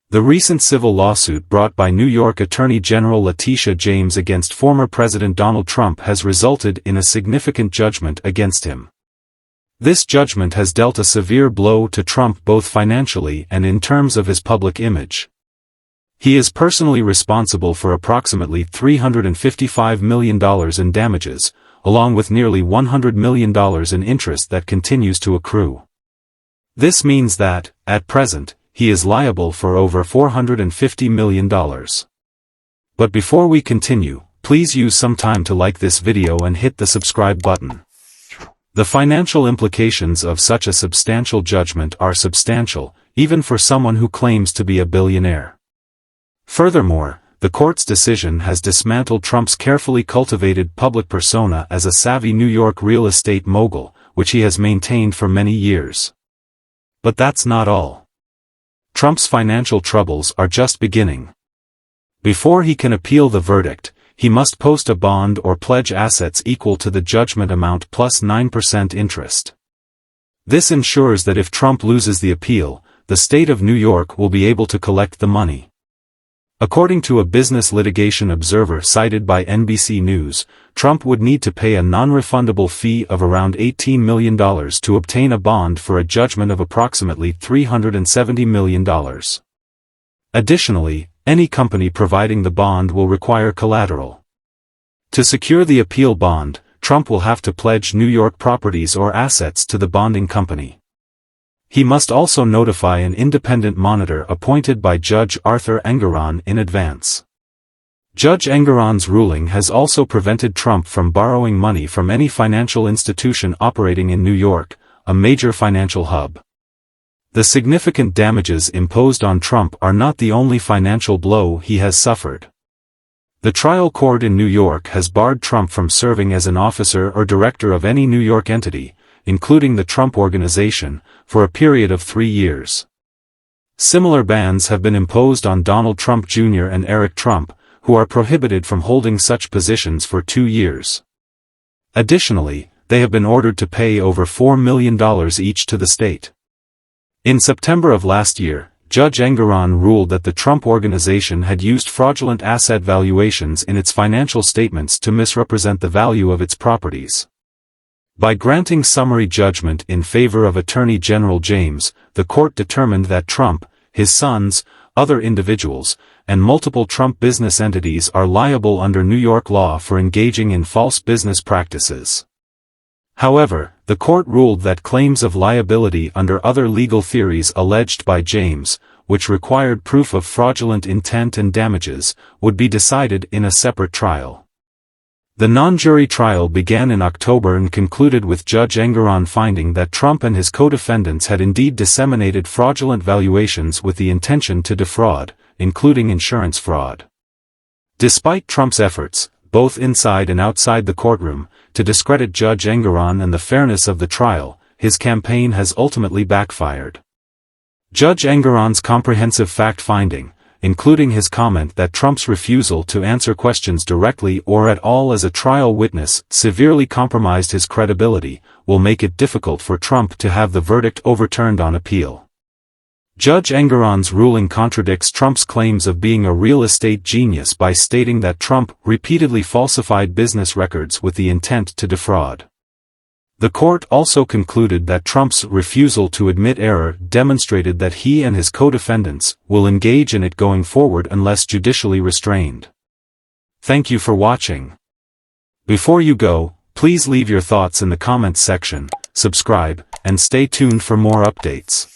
The recent civil lawsuit brought by New York Attorney General Letitia James against former President Donald Trump has resulted in a significant judgment against him. This judgment has dealt a severe blow to Trump both financially and in terms of his public image. He is personally responsible for approximately $355 million in damages, along with nearly $100 million in interest that continues to accrue. This means that, at present, he is liable for over $450 million. But before we continue, please use some time to like this video and hit the subscribe button. The financial implications of such a substantial judgment are substantial, even for someone who claims to be a billionaire. Furthermore, the court's decision has dismantled Trump's carefully cultivated public persona as a savvy New York real estate mogul, which he has maintained for many years. But that's not all. Trump's financial troubles are just beginning. Before he can appeal the verdict, he must post a bond or pledge assets equal to the judgment amount plus 9% interest. This ensures that if Trump loses the appeal, the state of New York will be able to collect the money. According to a Business Litigation Observer cited by NBC News, Trump would need to pay a non-refundable fee of around $18 million to obtain a bond for a judgment of approximately $370 million. Additionally, any company providing the bond will require collateral. To secure the appeal bond, Trump will have to pledge New York properties or assets to the bonding company. He must also notify an independent monitor appointed by Judge Arthur Engoron in advance. Judge Engoron's ruling has also prevented Trump from borrowing money from any financial institution operating in New York, a major financial hub. The significant damages imposed on Trump are not the only financial blow he has suffered. The trial court in New York has barred Trump from serving as an officer or director of any New York entity, including the Trump Organization, for a period of 3 years. Similar bans have been imposed on Donald Trump Jr. and Eric Trump, who are prohibited from holding such positions for 2 years. Additionally, they have been ordered to pay over $4 million each to the state. In September of last year, Judge Engoron ruled that the Trump Organization had used fraudulent asset valuations in its financial statements to misrepresent the value of its properties. By granting summary judgment in favor of Attorney General James, the court determined that Trump, his sons, other individuals, and multiple Trump business entities are liable under New York law for engaging in false business practices. However, the court ruled that claims of liability under other legal theories alleged by James, which required proof of fraudulent intent and damages, would be decided in a separate trial. The non-jury trial began in October and concluded with Judge Engoron finding that Trump and his co-defendants had indeed disseminated fraudulent valuations with the intention to defraud, including insurance fraud. Despite Trump's efforts, both inside and outside the courtroom, to discredit Judge Engoron and the fairness of the trial, his campaign has ultimately backfired. Judge Engoron's comprehensive fact-finding, including his comment that Trump's refusal to answer questions directly or at all as a trial witness severely compromised his credibility, will make it difficult for Trump to have the verdict overturned on appeal. Judge Engoron's ruling contradicts Trump's claims of being a real estate genius by stating that Trump repeatedly falsified business records with the intent to defraud. The court also concluded that Trump's refusal to admit error demonstrated that he and his co-defendants will engage in it going forward unless judicially restrained. Thank you for watching. Before you go, please leave your thoughts in the comments section, subscribe, and stay tuned for more updates.